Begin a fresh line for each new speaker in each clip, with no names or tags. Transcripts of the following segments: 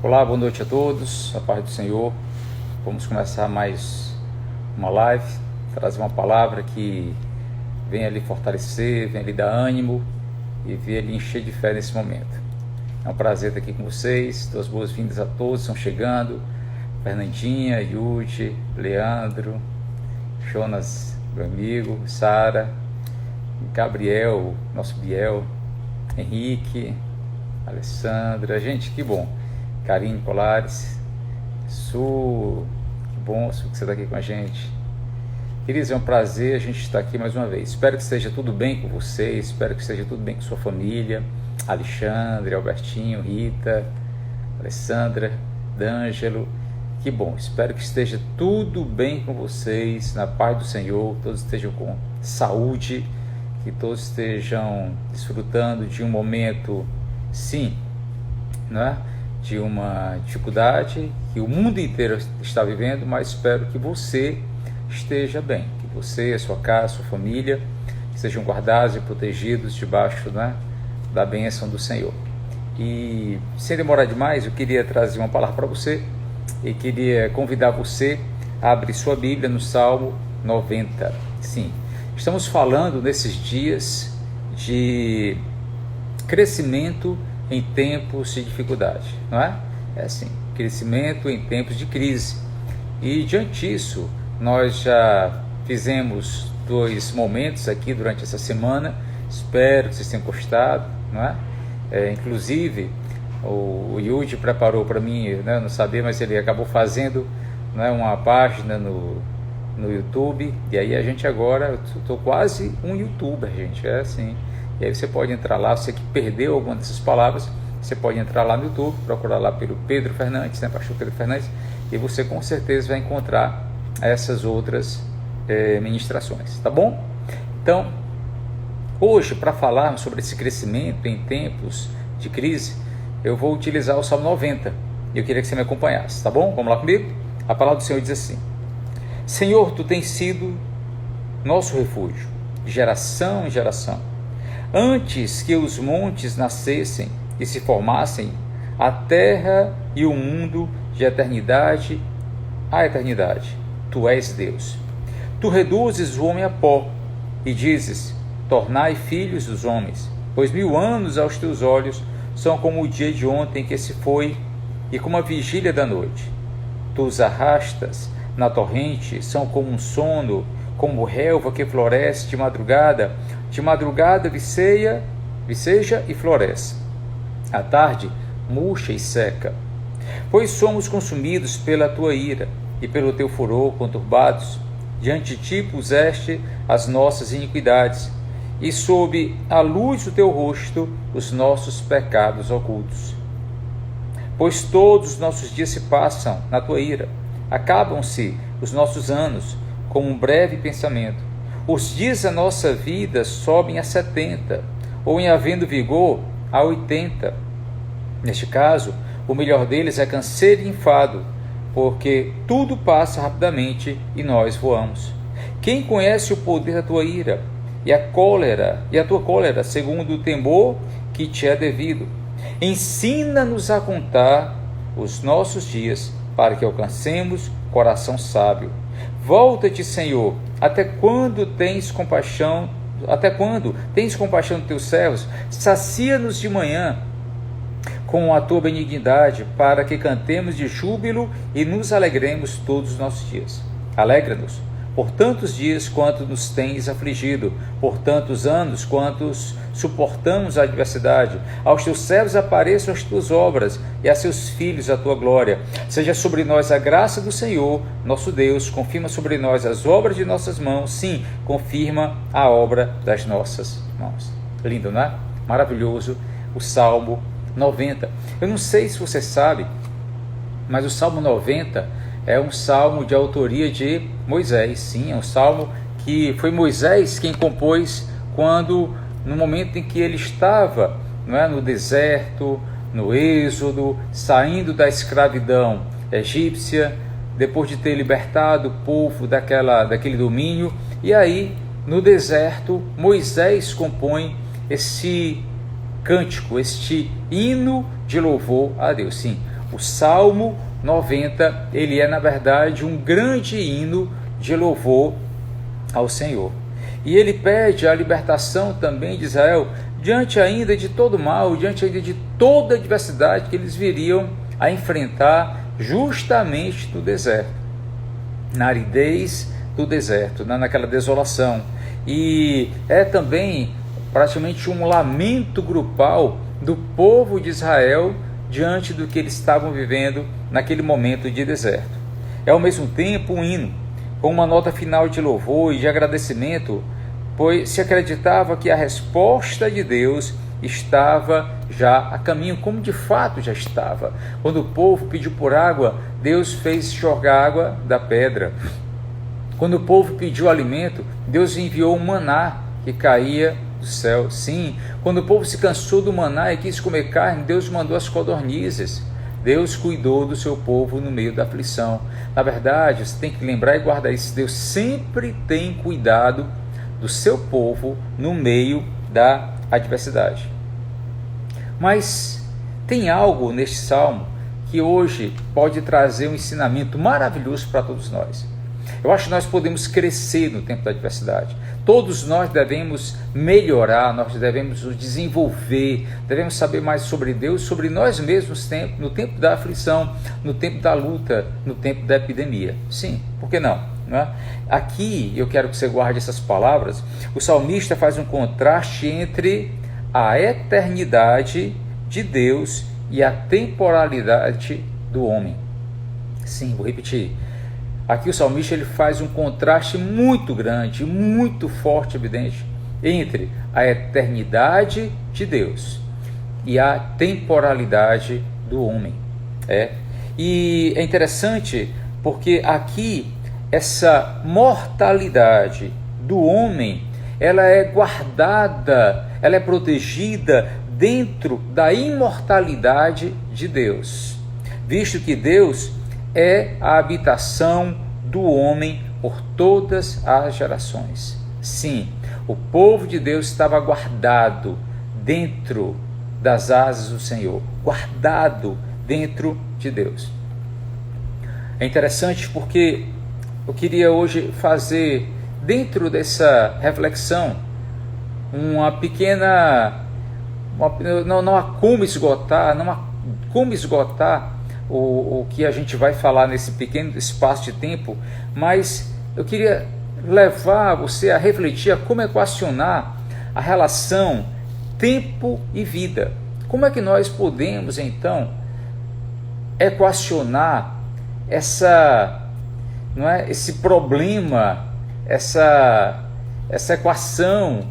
Olá, boa noite a todos, a paz do Senhor. Vamos começar mais uma live, trazer uma palavra que venha lhe fortalecer, venha lhe dar ânimo e venha lhe encher de fé nesse momento. É um prazer estar aqui com vocês, dou as boas-vindas a todos, estão chegando, Fernandinha, Yudi, Leandro, Jonas, meu amigo, Sara, Gabriel, nosso Biel, Henrique, Alessandra, gente, que bom. Karine Colares, Su, que bom que você está aqui com a gente. Queridos, é um prazer a gente estar aqui mais uma vez. Espero que esteja tudo bem com você, espero que esteja tudo bem com sua família. Alexandre, Albertinho, Rita, Alessandra, D'Angelo, que bom. Espero que esteja tudo bem com vocês, na paz do Senhor, todos estejam com saúde, que todos estejam desfrutando de um momento, sim, não é? De uma dificuldade que o mundo inteiro está vivendo, mas espero que você esteja bem, que você, a sua casa, a sua família sejam guardados e protegidos debaixo, né, da bênção do Senhor. E sem demorar demais, eu queria trazer uma palavra para você e queria convidar você a abrir sua Bíblia no Salmo 90. Sim, estamos falando nesses dias de crescimento em tempos de dificuldade, não é? É assim, crescimento em tempos de crise. E diante disso, nós já fizemos 2 momentos aqui durante essa semana, espero que vocês tenham gostado, não é? Inclusive, o Yudi preparou para mim, né, não sabia, mas ele acabou fazendo, né, uma página no YouTube, e aí a gente agora, eu estou quase um youtuber, gente, é assim. E aí você pode entrar lá, você que perdeu alguma dessas palavras, você pode entrar lá no YouTube, procurar lá pelo Pedro Fernandes, né, Pastor Pedro Fernandes, e você com certeza vai encontrar essas outras ministrações, tá bom? Então, hoje, para falarmos sobre esse crescimento em tempos de crise, eu vou utilizar o Salmo 90, e eu queria que você me acompanhasse, tá bom? Vamos lá comigo? A palavra do Senhor diz assim: Senhor, Tu tens sido nosso refúgio, de geração em geração. Antes que os montes nascessem e se formassem, a terra e o mundo de eternidade a eternidade, Tu és Deus. Tu reduzes o homem a pó e dizes: tornai filhos dos homens, pois 1000 anos aos teus olhos são como o dia de ontem que se foi e como a vigília da noite. Tu os arrastas na torrente, são como um sono, como relva que floresce de madrugada viceja e floresce. À tarde, murcha e seca. Pois somos consumidos pela tua ira e pelo teu furor conturbados. Diante de ti puseste as nossas iniquidades, e sob a luz do teu rosto os nossos pecados ocultos. Pois todos os nossos dias se passam na tua ira, acabam-se os nossos anos como um breve pensamento. Os dias da nossa vida sobem a 70, ou em havendo vigor, a 80. Neste caso, o melhor deles é canseiro e enfado, porque tudo passa rapidamente e nós voamos. Quem conhece o poder da tua ira e a tua cólera, segundo o temor que te é devido? Ensina-nos a contar os nossos dias, para que alcancemos coração sábio. Volta-te, Senhor, até quando tens compaixão dos teus servos? Sacia-nos de manhã com a tua benignidade, para que cantemos de júbilo e nos alegremos todos os nossos dias. Alegra-nos por tantos dias quanto nos tens afligido, por tantos anos quantos suportamos a adversidade. Aos teus servos apareçam as tuas obras, e a seus filhos a tua glória. Seja sobre nós a graça do Senhor, nosso Deus, confirma sobre nós as obras de nossas mãos, sim, confirma a obra das nossas mãos. Lindo, não é? Maravilhoso o Salmo 90. Eu não sei se você sabe, mas o Salmo 90 é um salmo de autoria de Moisés. Sim, é um salmo que foi Moisés quem compôs no momento em que ele estava, não é, no deserto, no êxodo, saindo da escravidão egípcia, depois de ter libertado o povo daquele domínio. E aí, no deserto, Moisés compõe esse cântico, este hino de louvor a Deus. Sim, O Salmo 90, ele é na verdade um grande hino de louvor ao Senhor. E ele pede a libertação também de Israel diante ainda de todo mal, diante ainda de toda a adversidade que eles viriam a enfrentar justamente no deserto, na aridez do deserto, naquela desolação. E é também praticamente um lamento grupal do povo de Israel diante do que eles estavam vivendo naquele momento de deserto. É ao mesmo tempo um hino, com uma nota final de louvor e de agradecimento, pois se acreditava que a resposta de Deus estava já a caminho, como de fato já estava. Quando o povo pediu por água, Deus fez jorrar água da pedra. Quando o povo pediu alimento, Deus enviou um maná que caía do céu. Sim, quando o povo se cansou do maná e quis comer carne, Deus mandou as codornizes. Deus cuidou do seu povo no meio da aflição. Na verdade, você tem que lembrar e guardar isso. Deus sempre tem cuidado do seu povo no meio da adversidade. Mas tem algo neste salmo que hoje pode trazer um ensinamento maravilhoso para todos nós. Eu acho que nós podemos crescer no tempo da adversidade. Todos nós devemos melhorar, nós devemos nos desenvolver, devemos saber mais sobre Deus, sobre nós mesmos no tempo da aflição, no tempo da luta, no tempo da epidemia. Sim, por que não? Não é? Aqui, eu quero que você guarde essas palavras, o salmista faz um contraste entre a eternidade de Deus e a temporalidade do homem. Sim, vou repetir. Aqui o salmista ele faz um contraste muito grande, muito forte, evidente, entre a eternidade de Deus e a temporalidade do homem. E é interessante porque aqui essa mortalidade do homem, ela é guardada, ela é protegida dentro da imortalidade de Deus, visto que Deus é a habitação do homem por todas as gerações. Sim, o povo de Deus estava guardado dentro das asas do Senhor, guardado dentro de Deus. É interessante porque eu queria hoje fazer, dentro dessa reflexão, uma pequena... Não há como esgotar, o que a gente vai falar nesse pequeno espaço de tempo, mas eu queria levar você a refletir, a como equacionar a relação tempo e vida. Como é que nós podemos, então, equacionar esse problema, essa equação,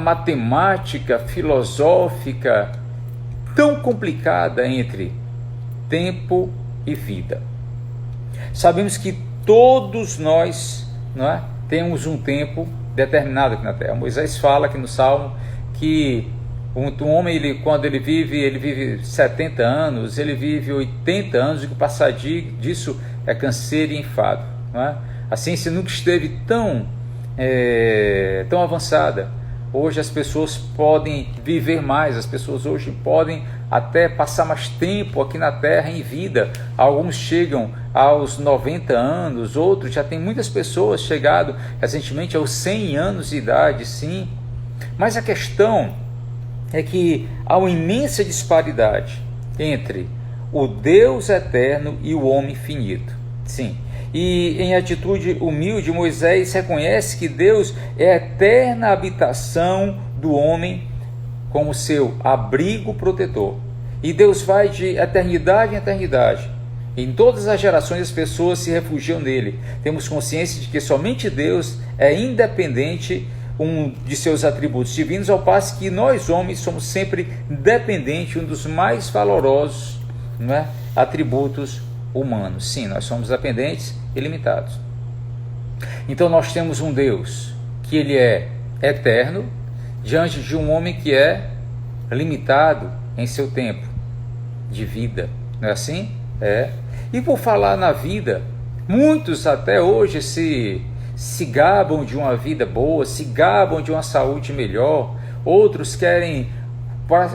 matemática, filosófica, tão complicada entre tempo e vida? Sabemos que todos nós temos um tempo determinado aqui na Terra. Moisés fala aqui no Salmo que um homem, quando ele vive 70 anos, ele vive 80 anos, e que o passar disso é canseiro e enfado. A ciência nunca esteve tão avançada. Hoje as pessoas podem viver mais, as pessoas hoje podem até passar mais tempo aqui na Terra em vida. Alguns chegam aos 90 anos, outros já tem muitas pessoas chegado recentemente aos 100 anos de idade, sim. Mas a questão é que há uma imensa disparidade entre o Deus eterno e o homem finito. Sim. E em atitude humilde, Moisés reconhece que Deus é a eterna habitação do homem como seu abrigo protetor. E Deus vai de eternidade em eternidade. Em todas as gerações as pessoas se refugiam nele. Temos consciência de que somente Deus é independente de seus atributos divinos, ao passo que nós homens somos sempre dependentes, um dos mais valorosos atributos humanos. Sim, nós somos dependentes e limitados. Então nós temos um Deus que ele é eterno diante de um homem que é limitado em seu tempo de vida. Não é assim? E por falar na vida, muitos até hoje se gabam de uma vida boa, se gabam de uma saúde melhor. Outros querem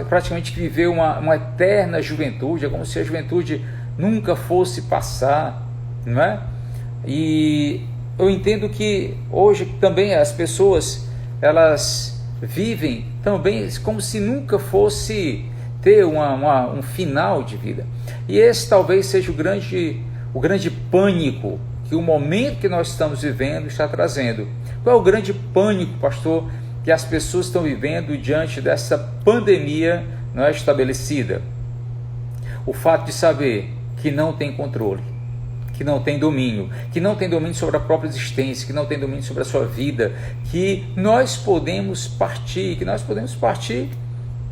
praticamente viver uma eterna juventude. É como se a juventude nunca fosse passar, não é? E eu entendo que hoje também as pessoas, elas vivem também como se nunca fosse ter um final de vida. E esse talvez seja o grande pânico que o momento que nós estamos vivendo está trazendo. Qual é o grande pânico, pastor, que as pessoas estão vivendo diante dessa pandemia não é estabelecida? O fato de saber que não tem controle, que não tem domínio sobre a própria existência, que não tem domínio sobre a sua vida, que nós podemos partir,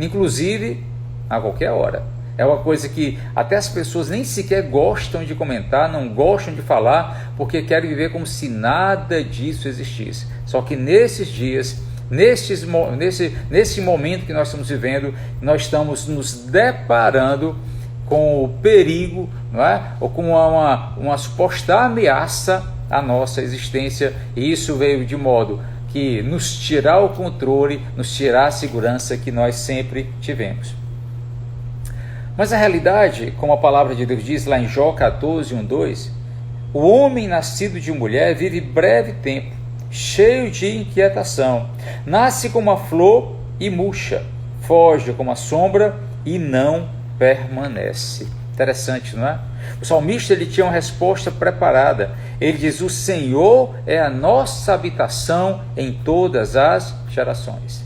inclusive a qualquer hora. É uma coisa que até as pessoas nem sequer gostam de comentar, não gostam de falar, porque querem viver como se nada disso existisse. Só que nesses dias, nesse momento que nós estamos vivendo, nós estamos nos deparando com o perigo, não é? Ou com uma suposta ameaça à nossa existência, e isso veio de modo que nos tirar o controle, nos tirar a segurança que nós sempre tivemos. Mas a realidade, como a palavra de Deus diz lá em Jó 14, 1, 2, o homem nascido de mulher vive breve tempo, cheio de inquietação, nasce como a flor e murcha, foge como a sombra e não permanece. Interessante, não é? O salmista, ele tinha uma resposta preparada. Ele diz: o Senhor é a nossa habitação em todas as gerações.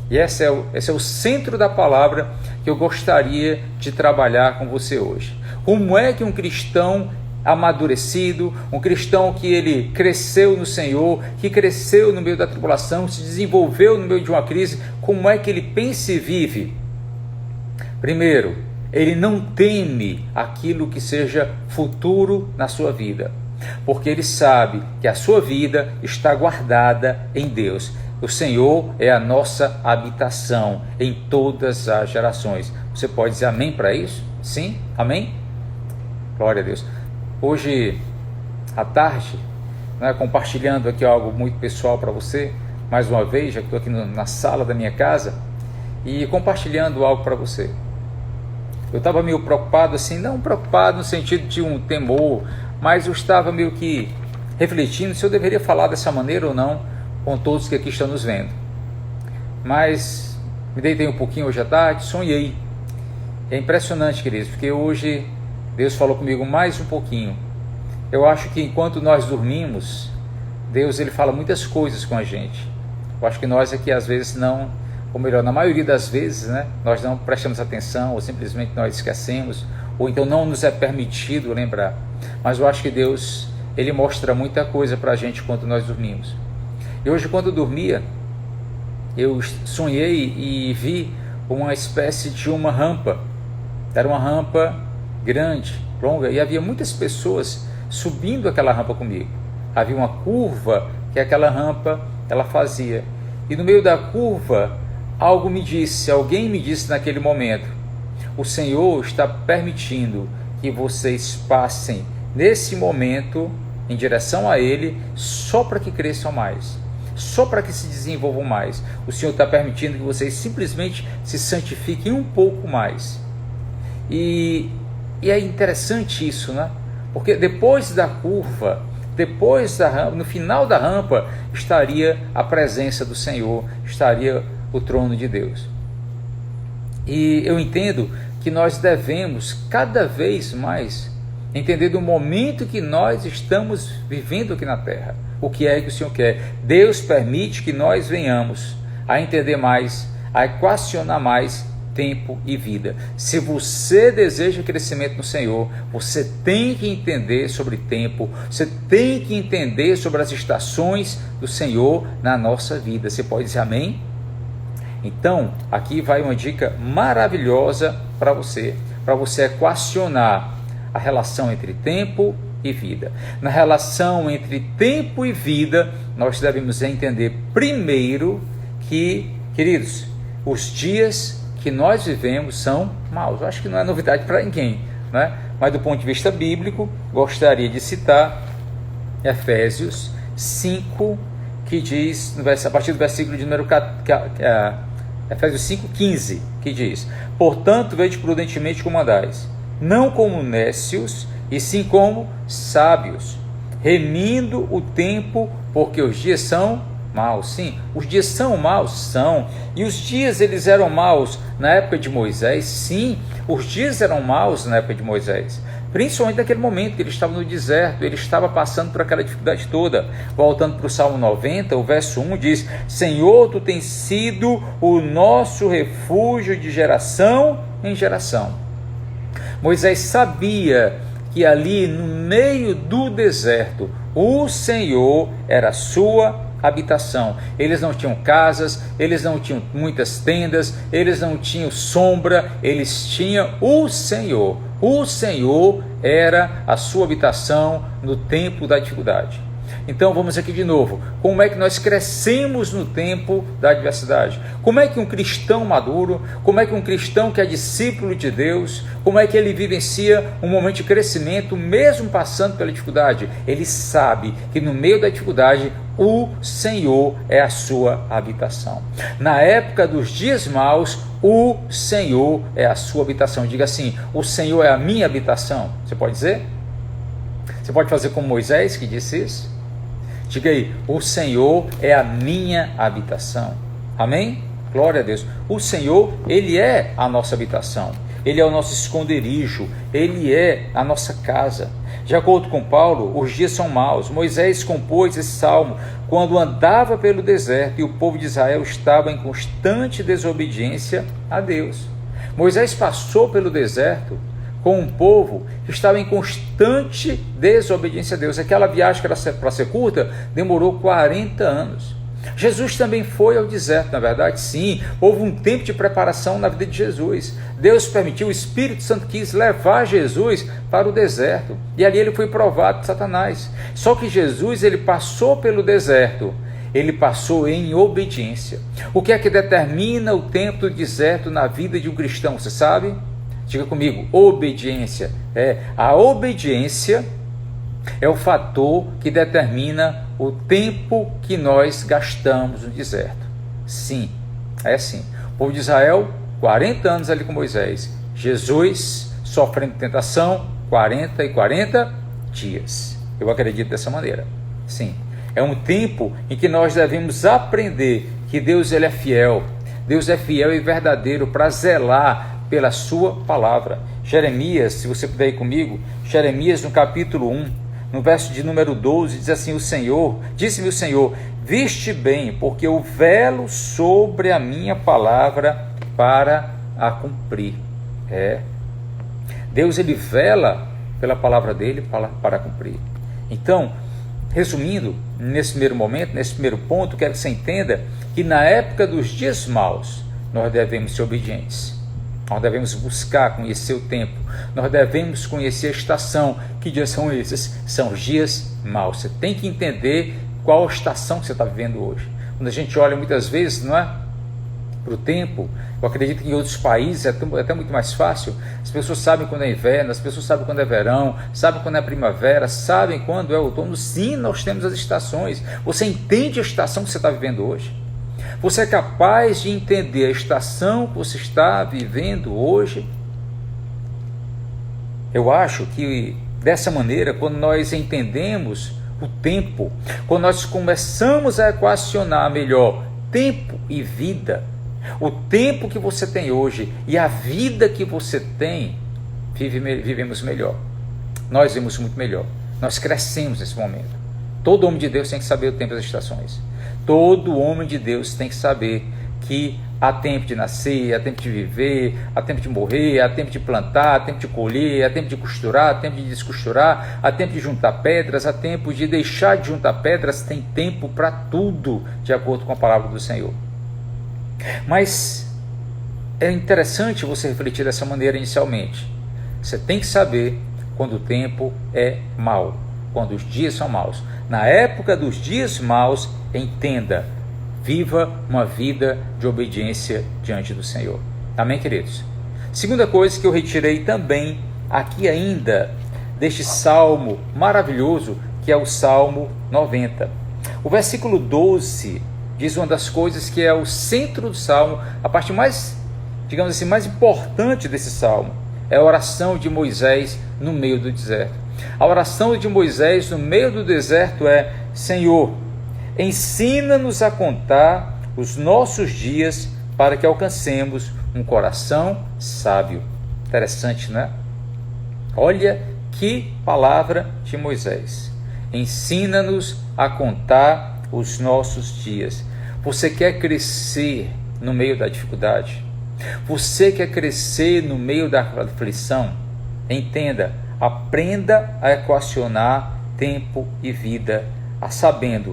E esse é o centro da palavra que eu gostaria de trabalhar com você hoje. Como é que um cristão amadurecido, um cristão que ele cresceu no Senhor, que cresceu no meio da tribulação, se desenvolveu no meio de uma crise, como é que ele pensa e vive? Primeiro, ele não teme aquilo que seja futuro na sua vida, porque ele sabe que a sua vida está guardada em Deus. O Senhor é a nossa habitação em todas as gerações. Você pode dizer amém para isso? Sim? Amém? Glória a Deus. Hoje à tarde, compartilhando aqui algo muito pessoal para você, mais uma vez, já que estou aqui na sala da minha casa, e compartilhando algo para você. Eu estava meio preocupado, assim, não preocupado no sentido de um temor, mas eu estava meio que refletindo se eu deveria falar dessa maneira ou não com todos que aqui estão nos vendo. Mas me deitei um pouquinho hoje à tarde, sonhei. É impressionante, queridos, porque hoje Deus falou comigo mais um pouquinho. Eu acho que enquanto nós dormimos, Deus, ele fala muitas coisas com a gente. Eu acho que nós aqui às vezes não, ou melhor, na maioria das vezes, nós não prestamos atenção, ou simplesmente nós esquecemos, ou então não nos é permitido lembrar. Mas eu acho que Deus, ele mostra muita coisa para a gente quando nós dormimos. E hoje, quando eu dormia, eu sonhei e vi uma espécie de uma rampa. Era uma rampa grande, longa, e havia muitas pessoas subindo aquela rampa comigo. Havia uma curva que aquela rampa ela fazia. E no meio da curva, alguém me disse naquele momento: o Senhor está permitindo que vocês passem nesse momento em direção a Ele, só para que cresçam mais, só para que se desenvolvam mais. O Senhor está permitindo que vocês simplesmente se santifiquem um pouco mais. E é interessante isso, porque depois da curva, depois da rampa, no final da rampa, estaria a presença do Senhor, estaria o trono de Deus. E eu entendo que nós devemos cada vez mais entender do momento que nós estamos vivendo aqui na terra. O que é que o Senhor quer? Deus permite que nós venhamos a entender mais, a equacionar mais tempo e vida. Se você deseja crescimento no Senhor, você tem que entender sobre tempo, você tem que entender sobre as estações do Senhor na nossa vida. Você pode dizer amém? Então, aqui vai uma dica maravilhosa para você equacionar a relação entre tempo e vida. Na relação entre tempo e vida, nós devemos entender primeiro que, queridos, os dias que nós vivemos são maus. Eu acho que não é novidade para ninguém, mas do ponto de vista bíblico, gostaria de citar Efésios 5, que diz, a partir do versículo de número Efésios 5,15, que diz: portanto, vede prudentemente como andais, não como nécios, e sim como sábios, remindo o tempo, porque os dias são maus. Sim, os dias são maus, são. E os dias eles eram maus na época de Moisés? Sim, os dias eram maus na época de Moisés. Principalmente naquele momento que ele estava no deserto, ele estava passando por aquela dificuldade toda. Voltando para o Salmo 90, o verso 1 diz: Senhor, tu tens sido o nosso refúgio de geração em geração. Moisés sabia que ali no meio do deserto, o Senhor era a sua habitação. Eles não tinham casas, eles não tinham muitas tendas, eles não tinham sombra, eles tinham o Senhor. O Senhor era a sua habitação no tempo da dificuldade. Então vamos aqui de novo. Como é que nós crescemos no tempo da adversidade? Como é que um cristão maduro, como é que um cristão que é discípulo de Deus, como é que ele vivencia um momento de crescimento mesmo passando pela dificuldade? Ele sabe que no meio da dificuldade o Senhor é a sua habitação. Na época dos dias maus, o Senhor é a sua habitação. Diga assim: o Senhor é a minha habitação. Você pode dizer? Você pode fazer como Moisés, que disse isso? Diga aí: o Senhor é a minha habitação. Amém? Glória a Deus. O Senhor, Ele é a nossa habitação. Ele é o nosso esconderijo. Ele é a nossa casa. De acordo com Paulo, os dias são maus. Moisés compôs esse salmo quando andava pelo deserto e o povo de Israel estava em constante desobediência a Deus. Moisés passou pelo deserto com um povo que estava em constante desobediência a Deus. Aquela viagem que era para ser curta demorou 40 anos. Jesus também foi ao deserto, na verdade, sim. Houve um tempo de preparação na vida de Jesus. Deus permitiu, o Espírito Santo quis levar Jesus para o deserto. E ali ele foi provado de Satanás. Só que Jesus, ele passou pelo deserto. Ele passou em obediência. O que é que determina o tempo do deserto na vida de um cristão? Você sabe? Diga comigo: obediência. A obediência é o fator que determina o tempo que nós gastamos no deserto. Sim, é assim. O povo de Israel, 40 anos ali com Moisés. Jesus, sofrendo tentação, 40 e 40 dias. Eu acredito dessa maneira. Sim, é um tempo em que nós devemos aprender que Deus, ele é fiel. Deus é fiel e verdadeiro para zelar pela sua palavra. Jeremias, se você puder ir comigo, Jeremias no capítulo 1, no verso de número 12, diz assim: disse-me o Senhor, viste bem, porque eu velo sobre a minha palavra para a cumprir. Deus, ele vela pela palavra dele para cumprir. Então, resumindo, nesse primeiro momento, nesse primeiro ponto, quero que você entenda que na época dos dias maus, nós devemos ser obedientes. Nós devemos buscar conhecer o tempo. Nós devemos conhecer a estação. Que dias são esses? São os dias maus. Você tem que entender qual a estação que você está vivendo hoje. Quando a gente olha muitas vezes, não é, para o tempo, eu acredito que em outros países é até muito mais fácil. As pessoas sabem quando é inverno, as pessoas sabem quando é verão, sabem quando é primavera, sabem quando é outono. Sim, nós temos as estações. Você entende a estação que você está vivendo hoje? Você é capaz de entender a estação que você está vivendo hoje? Eu acho que dessa maneira, quando nós entendemos o tempo, quando nós começamos a equacionar melhor tempo e vida, o tempo que você tem hoje e a vida que você tem, vivemos melhor. Nós vivemos muito melhor. Nós crescemos nesse momento. Todo homem de Deus tem que saber o tempo das estações. Todo homem de Deus tem que saber que há tempo de nascer, há tempo de viver, há tempo de morrer, há tempo de plantar, há tempo de colher, há tempo de costurar, há tempo de descosturar, há tempo de juntar pedras, há tempo de deixar de juntar pedras. Tem tempo para tudo, de acordo com a palavra do Senhor. Mas é interessante você refletir dessa maneira inicialmente. Você tem que saber quando o tempo é mau, quando os dias são maus. Na época dos dias maus, entenda, viva uma vida de obediência diante do Senhor. Amém, queridos? Segunda coisa que eu retirei também aqui ainda deste salmo maravilhoso, que é o Salmo 90. O versículo 12 diz uma das coisas que é o centro do salmo, a parte mais, digamos assim, mais importante desse salmo. é a oração de Moisés no meio do deserto. A oração de Moisés no meio do deserto é: Senhor, ensina-nos a contar os nossos dias para que alcancemos um coração sábio. Interessante, né? Olha que palavra de Moisés. Ensina-nos a contar os nossos dias. Você quer crescer no meio da dificuldade? Você quer crescer no meio da aflição? Entenda, aprenda a equacionar tempo e vida,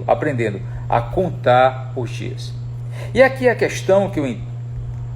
aprendendo a contar os dias. E aqui a questão que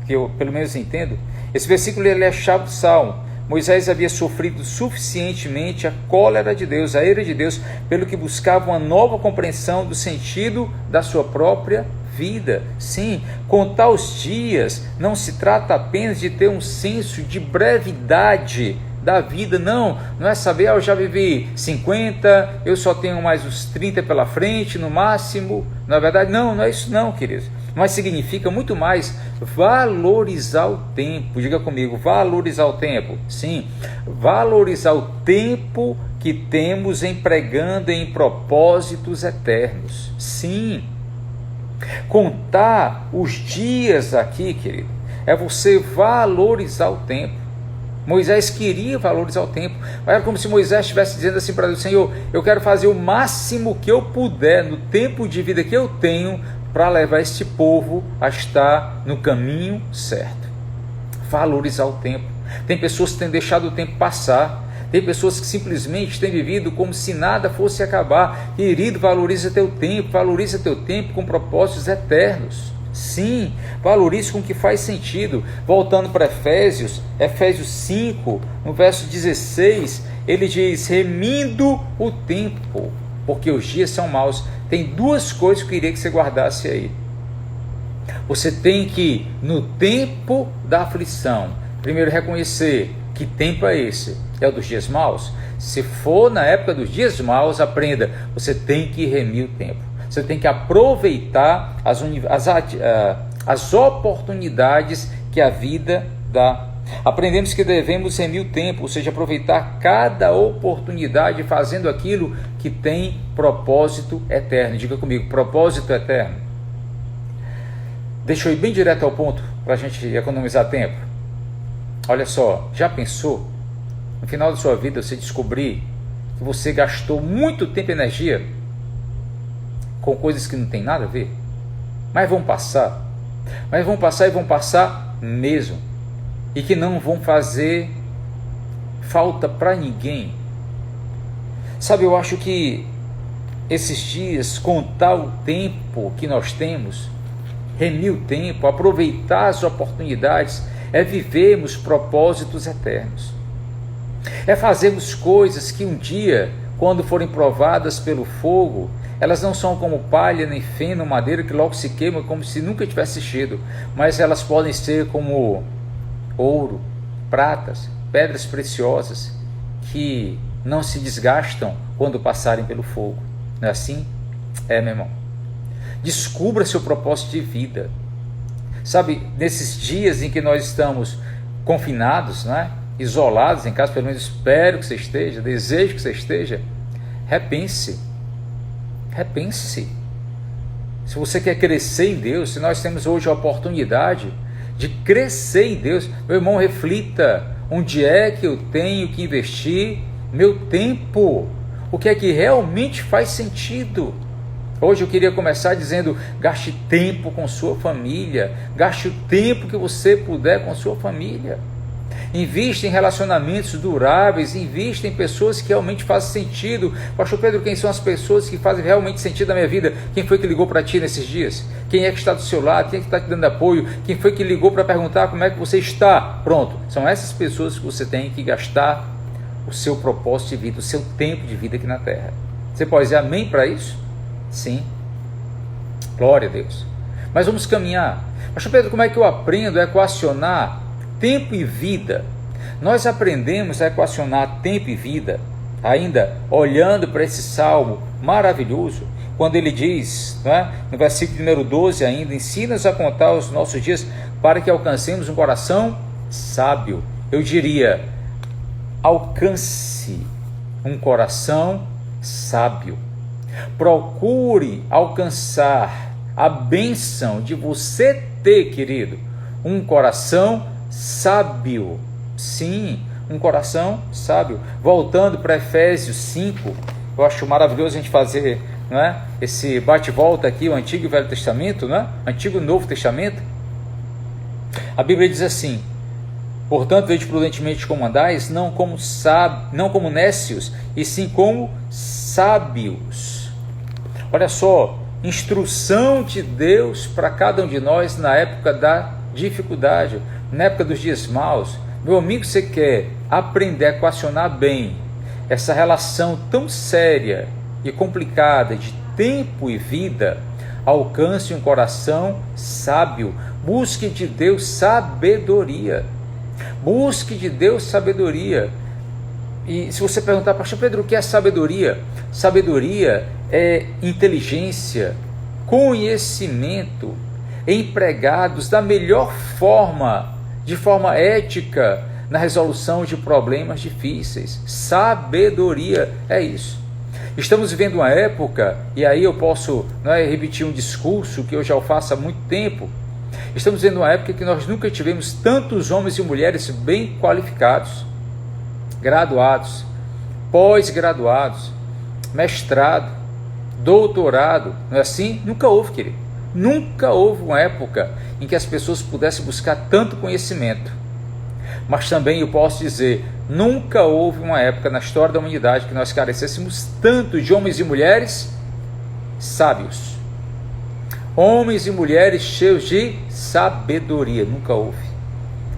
eu pelo menos entendo, esse versículo ele é a chave do Salmo. Moisés havia sofrido suficientemente a cólera de Deus, a ira de Deus, pelo que buscava uma nova compreensão do sentido da sua própria vida. Sim, contar os dias não se trata apenas de ter um senso de brevidade da vida, não é saber, eu já vivi 50, eu só tenho mais uns 30 pela frente, no máximo. Na verdade, não é isso não, queridos. Mas significa muito mais valorizar o tempo. Diga comigo, valorizar o tempo. Sim, valorizar o tempo que temos empregando em propósitos eternos. Sim, contar os dias aqui, querido, é você valorizar o tempo. Moisés queria valorizar o tempo. Era como se Moisés estivesse dizendo assim para Deus: Senhor, eu quero fazer o máximo que eu puder no tempo de vida que eu tenho para levar este povo a estar no caminho certo. Valorizar o tempo. Tem pessoas que têm deixado o tempo passar. Tem pessoas que simplesmente têm vivido como se nada fosse acabar. Querido, valoriza teu tempo com propósitos eternos. Sim, valorize com o que faz sentido. Voltando para Efésios 5, no verso 16, ele diz: remindo o tempo, porque os dias são maus. Tem duas coisas que eu queria que você guardasse aí. Você tem que, no tempo da aflição, primeiro reconhecer que tempo é esse. É o dos dias maus? Se for na época dos dias maus, aprenda, você tem que remir o tempo. Você tem que aproveitar as oportunidades que a vida dá. Aprendemos que devemos remir o tempo, ou seja, aproveitar cada oportunidade fazendo aquilo que tem propósito eterno. Diga comigo, propósito eterno. Deixa eu ir bem direto ao ponto para a gente economizar tempo. Olha só, já pensou? No final da sua vida você descobrir que você gastou muito tempo e energia com coisas que não tem nada a ver? Mas vão passar e vão passar mesmo. E que não vão fazer falta para ninguém. Sabe, eu acho que esses dias, contar o tempo que nós temos, remir o tempo, aproveitar as oportunidades, é vivermos propósitos eternos. É fazermos coisas que um dia, quando forem provadas pelo fogo, elas não são como palha, nem feno, madeira que logo se queima, como se nunca tivesse enchido, mas elas podem ser como ouro, pratas, pedras preciosas que não se desgastam quando passarem pelo fogo. Não é assim? É, meu irmão. Descubra seu propósito de vida. Sabe, nesses dias em que nós estamos confinados, né? Isolados em casa, pelo menos espero que você esteja, desejo que você esteja, repense. Se você quer crescer em Deus, se nós temos hoje a oportunidade de crescer em Deus, meu irmão, reflita: onde é que eu tenho que investir meu tempo? O que é que realmente faz sentido? Hoje eu queria começar dizendo: gaste tempo com sua família, gaste o tempo que você puder com sua família. Invista em relacionamentos duráveis, invista em pessoas que realmente fazem sentido. Pastor Pedro, quem são as pessoas que fazem realmente sentido na minha vida? Quem foi que ligou para ti nesses dias? Quem é que está do seu lado? Quem é que está te dando apoio? Quem foi que ligou para perguntar como é que você está? Pronto, são essas pessoas que você tem que gastar o seu propósito de vida, o seu tempo de vida aqui na terra. Você pode dizer amém para isso? Sim. Glória a Deus. Mas vamos caminhar. Pastor Pedro, como é que eu aprendo a equacionar tempo e vida? Nós aprendemos a equacionar tempo e vida ainda olhando para esse salmo maravilhoso, quando ele diz, no versículo número 12 ainda: ensina-nos a contar os nossos dias para que alcancemos um coração sábio. Eu diria, alcance um coração sábio. Procure alcançar a bênção de você ter, querido, um coração sábio. Sim, um coração sábio. Voltando para Efésios 5, eu acho maravilhoso a gente fazer, não é, esse bate-volta aqui, o Antigo e o Velho Testamento, não é? Antigo e Novo Testamento. A Bíblia diz assim: portanto, vede prudentemente como andais, não como nécios, e sim como sábios. Olha só, instrução de Deus para cada um de nós na época da dificuldade, na época dos dias maus. Meu amigo, você quer aprender a equacionar bem essa relação tão séria e complicada de tempo e vida? Alcance um coração sábio. Busque de Deus sabedoria. Busque de Deus sabedoria. E se você perguntar, pastor Pedro, o que é sabedoria? Sabedoria é inteligência, conhecimento empregados da melhor forma, de forma ética, na resolução de problemas difíceis. Sabedoria é isso. Estamos vivendo uma época, e aí eu posso repetir um discurso que eu já faço há muito tempo. Estamos vivendo uma época que nós nunca tivemos tantos homens e mulheres bem qualificados, graduados, pós-graduados, mestrado, doutorado, não é assim? Nunca houve, querido. Nunca houve uma época em que as pessoas pudessem buscar tanto conhecimento. Mas também eu posso dizer, nunca houve uma época na história da humanidade que nós carecêssemos tanto de homens e mulheres sábios. Homens e mulheres cheios de sabedoria. Nunca houve.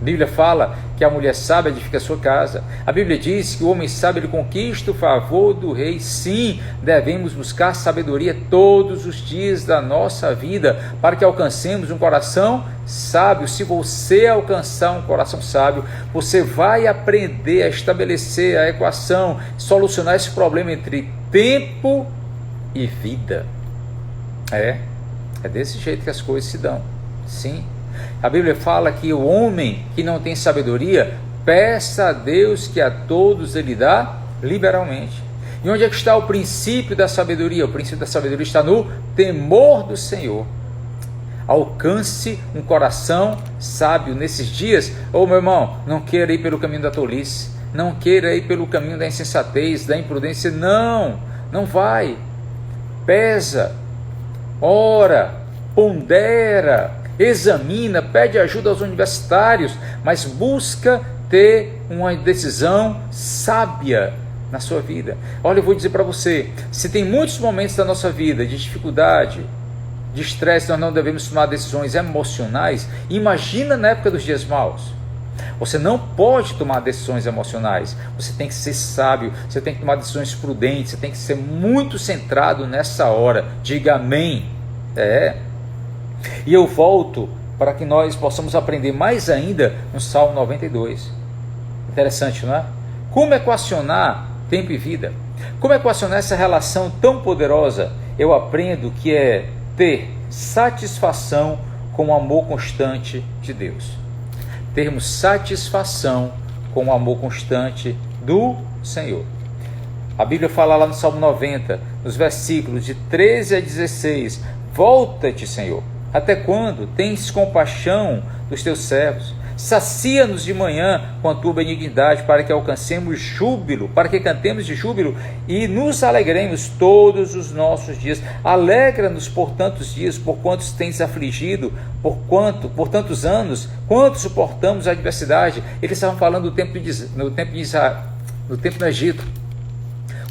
A Bíblia fala que a mulher sábia edifica a sua casa. A Bíblia diz que o homem sábio ele conquista o favor do rei. Sim, devemos buscar sabedoria todos os dias da nossa vida para que alcancemos um coração sábio. Se você alcançar um coração sábio, você vai aprender a estabelecer a equação, solucionar esse problema entre tempo e vida. É desse jeito que as coisas se dão. Sim. A Bíblia fala que o homem que não tem sabedoria, peça a Deus que a todos ele dá liberalmente. E onde é que está o princípio da sabedoria? O princípio da sabedoria está no temor do Senhor. Alcance um coração sábio nesses dias. Ô meu irmão, não queira ir pelo caminho da tolice, não queira ir pelo caminho da insensatez, da imprudência. Não vai. Pesa, ora, pondera, examina, pede ajuda aos universitários, mas busca ter uma decisão sábia na sua vida. Olha, eu vou dizer para você, se tem muitos momentos da nossa vida de dificuldade, de estresse, nós não devemos tomar decisões emocionais. Imagina na época dos dias maus. Você não pode tomar decisões emocionais. Você tem que ser sábio, você tem que tomar decisões prudentes, você tem que ser muito centrado nessa hora. Diga amém. E eu volto para que nós possamos aprender mais ainda no Salmo 92. Interessante, não é? Como equacionar tempo e vida? Como equacionar essa relação tão poderosa? Eu aprendo que é ter satisfação com o amor constante de Deus. Termos satisfação com o amor constante do Senhor. A Bíblia fala lá no Salmo 90, nos versículos de 13 a 16, volta-te, Senhor, até quando tens compaixão dos teus servos? Sacia-nos de manhã com a tua benignidade, para que alcancemos júbilo, para que cantemos de júbilo e nos alegremos todos os nossos dias. Alegra-nos por tantos dias, por quantos tens afligido, por tantos anos, quanto suportamos a adversidade. Eles estavam falando no tempo no Egito.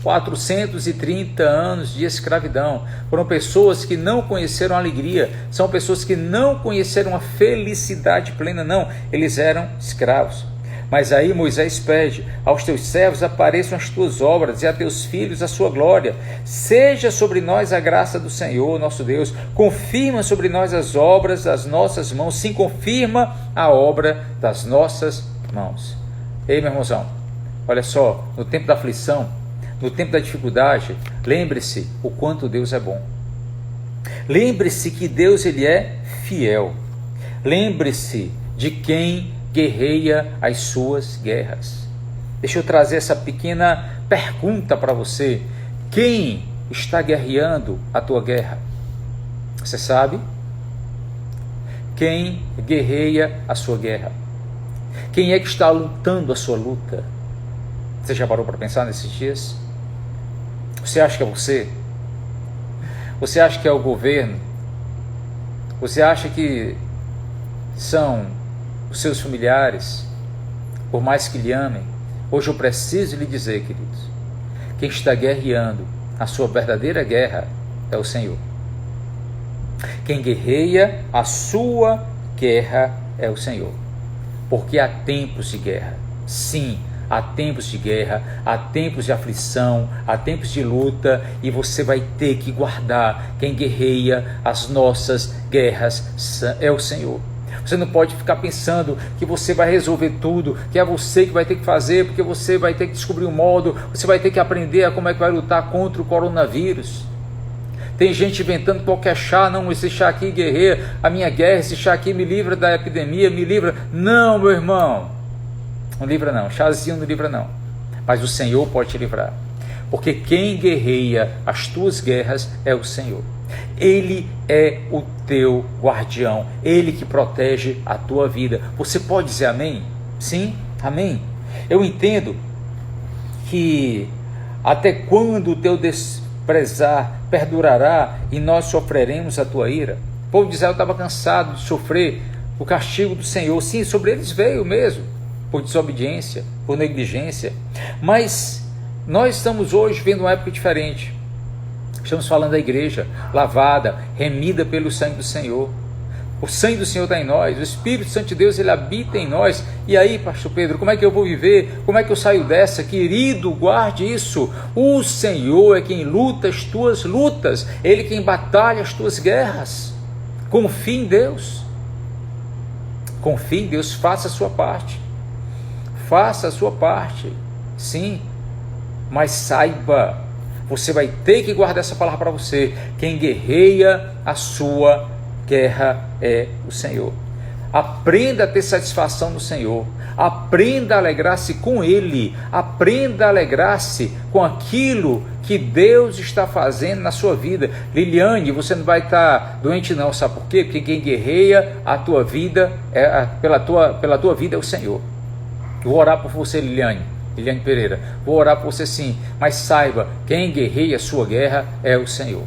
430 anos de escravidão. Foram pessoas que não conheceram alegria, são pessoas que não conheceram a felicidade plena, não, eles eram escravos. Mas aí Moisés pede, aos teus servos apareçam as tuas obras e a teus filhos a sua glória. Seja sobre nós a graça do Senhor, nosso Deus, confirma sobre nós as obras das nossas mãos, sim, confirma a obra das nossas mãos. Ei, meu irmãozão, olha só, no tempo da aflição, no tempo da dificuldade, lembre-se o quanto Deus é bom. Lembre-se que Deus ele é fiel. Lembre-se de quem guerreia as suas guerras. Deixa eu trazer essa pequena pergunta para você. Quem está guerreando a tua guerra? Você sabe? Quem guerreia a sua guerra? Quem é que está lutando a sua luta? Você já parou para pensar nesses dias? Você acha que é você? Você acha que é o governo? Você acha que são os seus familiares? Por mais que lhe amem, hoje eu preciso lhe dizer, queridos, quem está guerreando a sua verdadeira guerra é o Senhor. Quem guerreia a sua guerra é o Senhor. Porque há tempos de guerra. Sim, há tempos de guerra, há tempos de aflição, há tempos de luta, e você vai ter que guardar. Quem guerreia as nossas guerras é o Senhor. Você não pode ficar pensando que você vai resolver tudo, que é você que vai ter que fazer, porque você vai ter que descobrir um modo, você vai ter que aprender a como é que vai lutar contra o coronavírus. Tem gente inventando qualquer chá. Não, esse chá aqui guerreia a minha guerra, esse chá aqui me livra da epidemia, me livra. Não, meu irmão, não livra não, chazinho não livra não, mas o Senhor pode te livrar, porque quem guerreia as tuas guerras é o Senhor. Ele é o teu guardião, Ele que protege a tua vida. Você pode dizer amém? Sim, amém. Eu entendo que até quando o teu desprezar perdurará e nós sofreremos a tua ira? O povo de Israel estava cansado de sofrer o castigo do Senhor. Sim, sobre eles veio mesmo, por desobediência, por negligência. Mas nós estamos hoje vendo uma época diferente. Estamos falando da igreja lavada, remida pelo sangue do Senhor. O sangue do Senhor está em nós, o Espírito Santo de Deus, ele habita em nós. E aí, pastor Pedro, como é que eu vou viver? Como é que eu saio dessa? Querido, guarde isso. O Senhor é quem luta as tuas lutas, Ele é quem batalha as tuas guerras. Confie em Deus. Confie em Deus, faça a sua parte. Faça a sua parte, sim, mas saiba, você vai ter que guardar essa palavra para você. Quem guerreia a sua guerra é o Senhor. Aprenda a ter satisfação no Senhor. Aprenda a alegrar-se com Ele. Aprenda a alegrar-se com aquilo que Deus está fazendo na sua vida. Liliane, você não vai estar doente não, sabe por quê? Porque quem guerreia a tua vida, pela tua vida é o Senhor. Vou orar por você, Liliane Pereira. Vou orar por você sim, mas saiba, quem guerreia a sua guerra é o Senhor.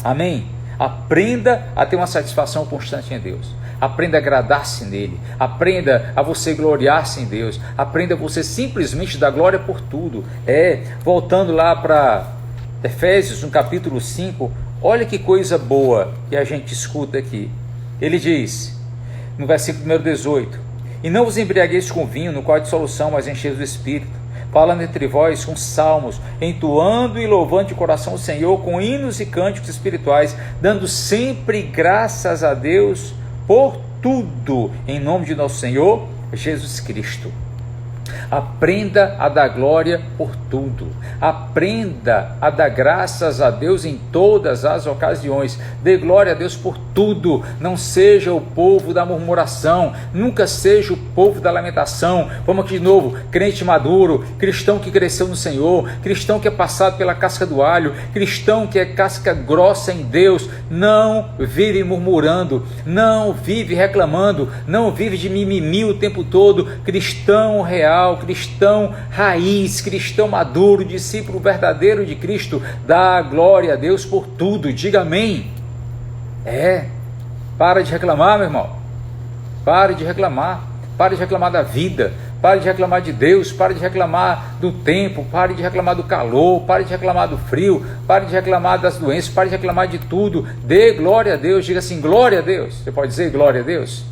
Amém? Aprenda a ter uma satisfação constante em Deus. Aprenda a agradar-se nele. Aprenda a você gloriar-se em Deus. Aprenda a você simplesmente dar glória por tudo. Voltando lá para Efésios, no capítulo 5, olha que coisa boa que a gente escuta aqui. Ele diz, no versículo 18: E não vos embriagueis com vinho, no qual é dissolução, mas encheis do Espírito, falando entre vós com salmos, entoando e louvando de coração o Senhor, com hinos e cânticos espirituais, dando sempre graças a Deus por tudo, em nome de nosso Senhor Jesus Cristo. Aprenda a dar glória por tudo. Aprenda a dar graças a Deus em todas as ocasiões. Dê glória a Deus por tudo. Não seja o povo da murmuração. Nunca seja o povo da lamentação. Vamos aqui de novo. Crente maduro, cristão que cresceu no Senhor, cristão que é passado pela casca do alho, cristão que é casca grossa em Deus. Não vive murmurando, não vive reclamando, não vive de mimimi o tempo todo. Cristão real, cristão raiz, cristão maduro, discípulo verdadeiro de Cristo, dá glória a Deus por tudo. Diga amém. Para de reclamar, meu irmão. Pare de reclamar. Pare de reclamar da vida. Pare de reclamar de Deus. Pare de reclamar do tempo. Pare de reclamar do calor. Pare de reclamar do frio. Pare de reclamar das doenças. Pare de reclamar de tudo. Dê glória a Deus. Diga assim, glória a Deus. Você pode dizer glória a Deus?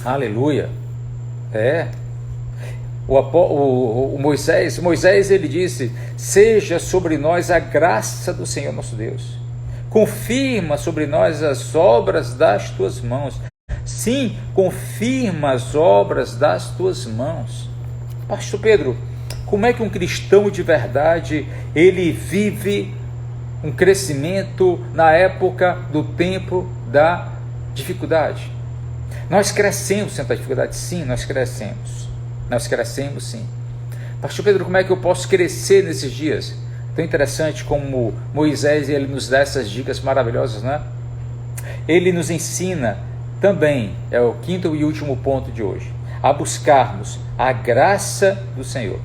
Aleluia. O Moisés ele disse, seja sobre nós a graça do Senhor nosso Deus, confirma sobre nós as obras das tuas mãos. Sim, confirma as obras das tuas mãos. Pastor Pedro, como é que um cristão de verdade ele vive um crescimento na época do tempo da dificuldade? Nós crescemos dentro da dificuldade? Sim, nós crescemos sim. Pastor Pedro, como é que eu posso crescer nesses dias? Tão interessante como Moisés, ele nos dá essas dicas maravilhosas, né? Ele nos ensina também, é o quinto e último ponto de hoje, a buscarmos a graça do Senhor.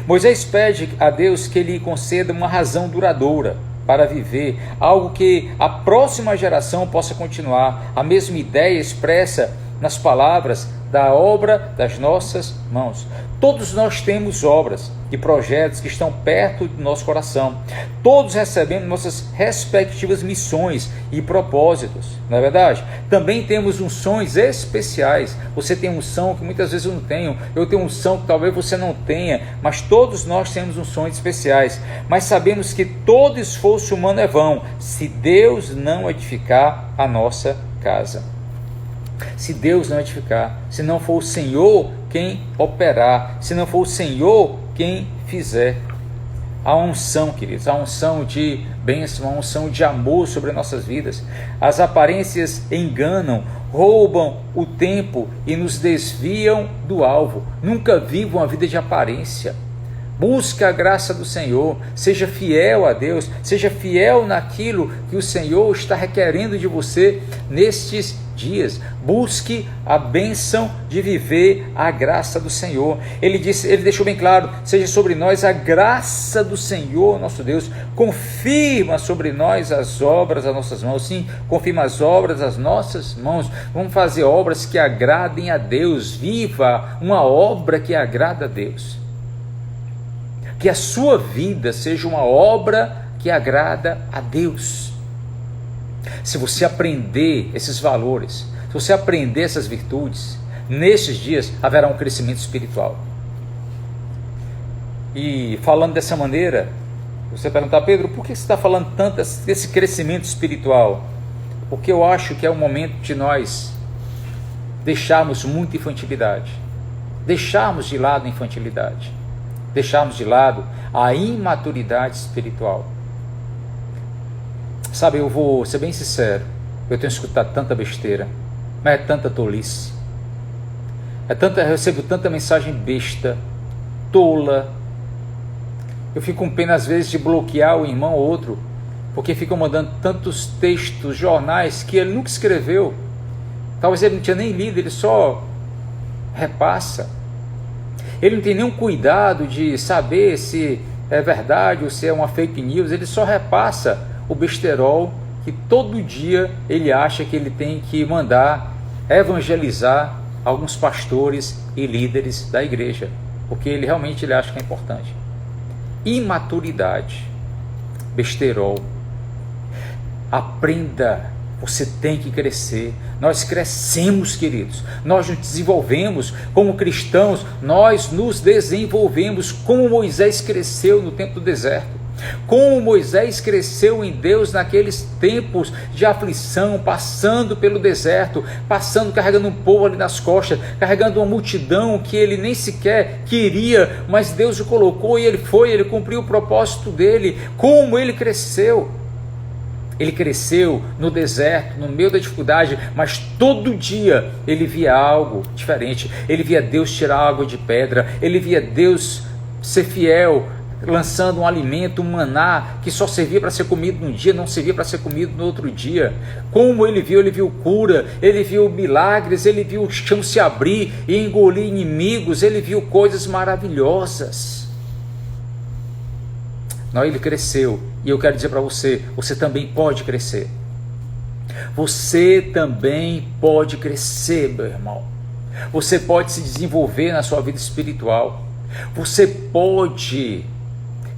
Moisés pede a Deus que lhe conceda uma razão duradoura para viver, algo que a próxima geração possa continuar, a mesma ideia expressa nas palavras da obra das nossas mãos. Todos nós temos obras e projetos que estão perto do nosso coração. Todos recebemos nossas respectivas missões e propósitos, não é verdade? Também temos unções especiais. Você tem unção que muitas vezes eu não tenho. Eu tenho unção que talvez você não tenha. Mas todos nós temos unções especiais. Mas sabemos que todo esforço humano é vão, se Deus não edificar a nossa casa. Se Deus não edificar, se não for o Senhor quem operar, se não for o Senhor quem fizer. A unção, queridos, a unção de bênção, a unção de amor sobre nossas vidas. As aparências enganam, roubam o tempo e nos desviam do alvo. Nunca viva uma vida de aparência. Busque a graça do Senhor, seja fiel a Deus, seja fiel naquilo que o Senhor está requerendo de você nestes dias. Busque a bênção de viver a graça do Senhor. Ele deixou bem claro, seja sobre nós a graça do Senhor, nosso Deus. Confirma sobre nós as obras das nossas mãos. Sim, confirma as obras das nossas mãos. Vamos fazer obras que agradem a Deus. Viva uma obra que agrada a Deus. Que a sua vida seja uma obra que agrada a Deus. Se você aprender esses valores, se você aprender essas virtudes, nesses dias haverá um crescimento espiritual. E falando dessa maneira, você perguntar, Pedro, por que você está falando tanto desse crescimento espiritual? Porque eu acho que é o momento de nós deixarmos muita infantilidade, deixarmos de lado a infantilidade, deixarmos de lado a imaturidade espiritual. Sabe, eu vou ser bem sincero, eu tenho escutado tanta besteira, mas é tanta tolice, eu recebo tanta mensagem besta, tola. Eu fico com pena às vezes de bloquear o irmão ou outro, porque ficam mandando tantos textos, jornais, que ele nunca escreveu, talvez ele não tinha nem lido, ele só repassa. Ele não tem nenhum cuidado de saber se é verdade ou se é uma fake news, ele só repassa o besterol que todo dia ele acha que ele tem que mandar evangelizar alguns pastores e líderes da igreja, porque ele realmente acha que é importante. Imaturidade, besterol. Aprenda, você tem que crescer. Nós crescemos, queridos, nós nos desenvolvemos como cristãos, nós nos desenvolvemos como Moisés cresceu no tempo do deserto, como Moisés cresceu em Deus naqueles tempos de aflição, passando pelo deserto, carregando um povo ali nas costas, carregando uma multidão que ele nem sequer queria, mas Deus o colocou e ele cumpriu o propósito dele. Como ele cresceu! Ele cresceu no deserto, no meio da dificuldade, mas todo dia ele via algo diferente. Ele via Deus tirar água de pedra, ele via Deus ser fiel, lançando um alimento, um maná, que só servia para ser comido num dia, não servia para ser comido no outro dia. Como ele viu cura, ele viu milagres, ele viu o chão se abrir e engolir inimigos, ele viu coisas maravilhosas. Não, ele cresceu, e eu quero dizer para você, você também pode crescer. Você também pode crescer, meu irmão. Você pode se desenvolver na sua vida espiritual. Você pode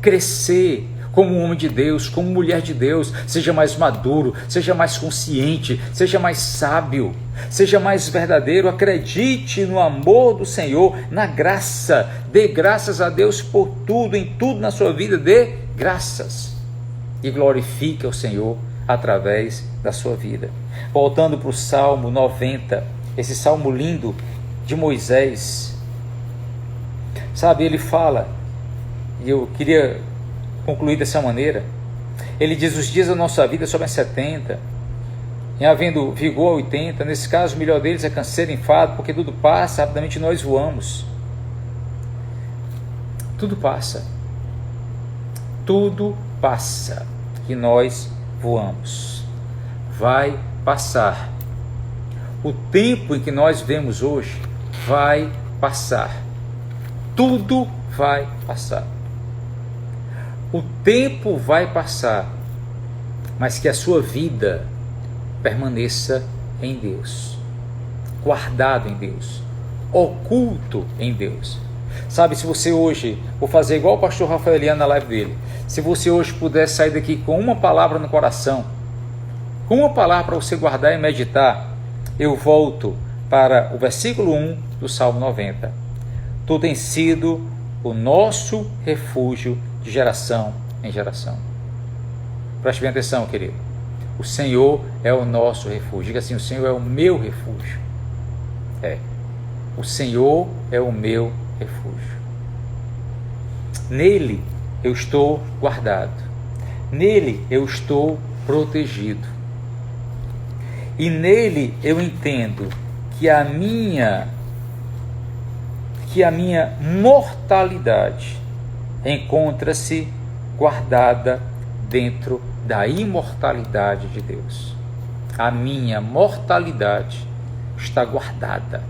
crescer como um homem de Deus, como mulher de Deus. Seja mais maduro, seja mais consciente, seja mais sábio, seja mais verdadeiro. Acredite no amor do Senhor, na graça. Dê graças a Deus por tudo, em tudo na sua vida. Dê graças e glorifique ao Senhor através da sua vida. Voltando para o Salmo 90, esse salmo lindo de Moisés, sabe, ele fala, e eu queria concluir dessa maneira, ele diz: os dias da nossa vida sobem a 70, em havendo vigor a 80, nesse caso o melhor deles é canseiro e enfado, porque tudo passa, rapidamente nós voamos. tudo passa. Tudo passa. Que nós voamos. Vai passar. O tempo em que nós vemos hoje vai passar. Tudo vai passar. O tempo vai passar, mas que a sua vida permaneça em Deus, guardado em Deus, oculto em Deus. Sabe, se você hoje, vou fazer igual o pastor Rafael Eliano na live dele, se você hoje puder sair daqui com uma palavra no coração, com uma palavra para você guardar e meditar, eu volto para o versículo 1 do Salmo 90. Tu tens sido o nosso refúgio de geração em geração. Preste bem atenção, querido. O Senhor é o nosso refúgio. Diga assim: o Senhor é o meu refúgio. O Senhor é o meu refúgio. Nele eu estou guardado. Nele eu estou protegido. E nele eu entendo que a minha mortalidade encontra-se guardada dentro da imortalidade de Deus. A minha mortalidade está guardada,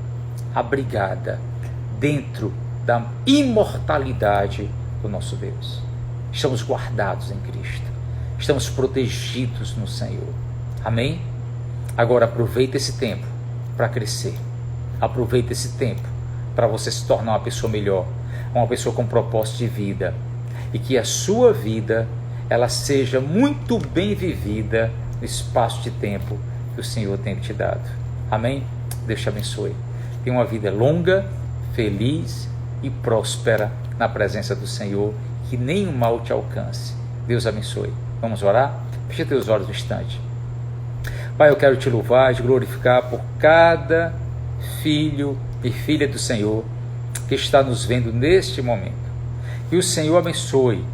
abrigada dentro da imortalidade do nosso Deus. Estamos guardados em Cristo. Estamos protegidos no Senhor. Amém? Agora aproveita esse tempo para crescer. Aproveita esse tempo para você se tornar uma pessoa melhor, uma pessoa com propósito de vida, e que a sua vida ela seja muito bem vivida no espaço de tempo que o Senhor tem te dado. Amém? Deus te abençoe. Tenha uma vida longa, feliz e próspera na presença do Senhor, que nenhum mal te alcance. Deus abençoe. Vamos orar? Feche teus olhos um instante. Pai, eu quero te louvar e te glorificar por cada filho e filha do Senhor que está nos vendo neste momento. Que o Senhor abençoe,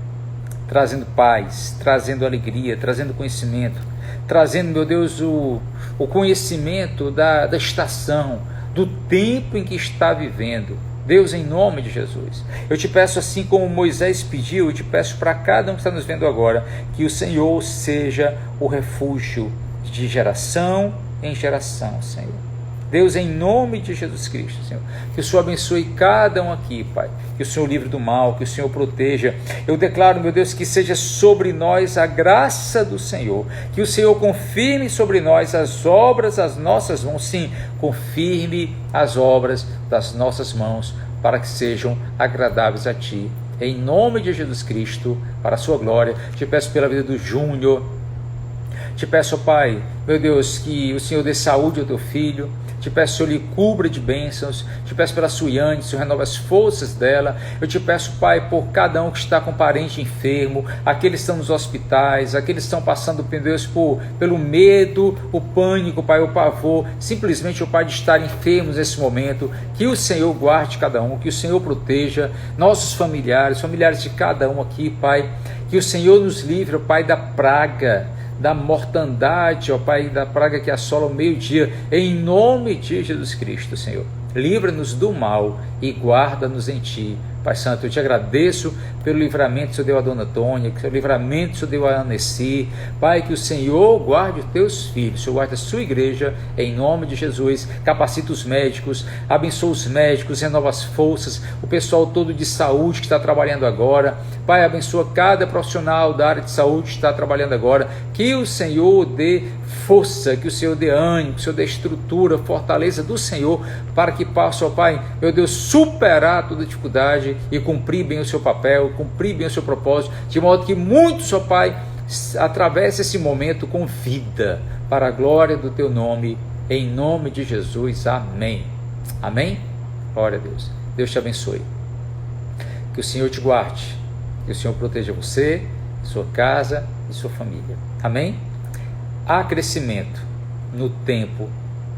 trazendo paz, trazendo alegria, trazendo conhecimento, trazendo, meu Deus, o conhecimento da estação, do tempo em que está vivendo. Deus, em nome de Jesus, eu te peço, assim como Moisés pediu, eu te peço para cada um que está nos vendo agora, que o Senhor seja o refúgio de geração em geração, Senhor. Deus, em nome de Jesus Cristo, Senhor, que o Senhor abençoe cada um aqui, Pai, que o Senhor livre do mal, que o Senhor proteja. Eu declaro, meu Deus, que seja sobre nós a graça do Senhor, que o Senhor confirme sobre nós as obras das nossas mãos. Sim, confirme as obras das nossas mãos, para que sejam agradáveis a Ti, em nome de Jesus Cristo, para a sua glória. Te peço pela vida do Júnior. Te peço, Pai, meu Deus, que o Senhor dê saúde ao teu filho. Te peço, Senhor, lhe cubra de bênçãos. Te peço pela Suiane, Senhor, renova as forças dela. Eu te peço, Pai, por cada um que está com parente enfermo, aqueles que estão nos hospitais, aqueles que estão passando, meu Deus, pelo medo, o pânico, Pai, o pavor, simplesmente, o Pai, de estar enfermos nesse momento. Que o Senhor guarde cada um, que o Senhor proteja nossos familiares de cada um aqui, Pai. Que o Senhor nos livre, ó Pai, da praga, da mortandade, ó Pai, da praga que assola o meio-dia, em nome de Jesus Cristo, Senhor. Livra-nos do mal e guarda-nos em Ti. Pai Santo, eu te agradeço pelo livramento que o Senhor deu a Dona Tônia, que o livramento que o Senhor deu a Aneci. Pai, que o Senhor guarde os teus filhos, o Senhor guarde a sua igreja, em nome de Jesus. Capacita os médicos, abençoa os médicos, renova as forças, o pessoal todo de saúde que está trabalhando agora. Pai, abençoa cada profissional da área de saúde que está trabalhando agora. Que o Senhor dê força, que o Senhor dê ânimo, que o Senhor dê estrutura, fortaleza do Senhor, para que possa, ó Pai, meu Deus, superar toda dificuldade e cumprir bem o seu papel, cumprir bem o seu propósito, de modo que muitos, ó Pai, atravessem esse momento com vida, para a glória do Teu nome, em nome de Jesus. Amém. Amém? Glória a Deus. Deus te abençoe. Que o Senhor te guarde, que o Senhor proteja você, sua casa e sua família. Amém? Há crescimento no tempo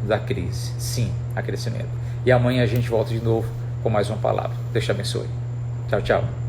da crise. Sim, há crescimento. E amanhã a gente volta de novo com mais uma palavra. Deus te abençoe. Tchau, tchau.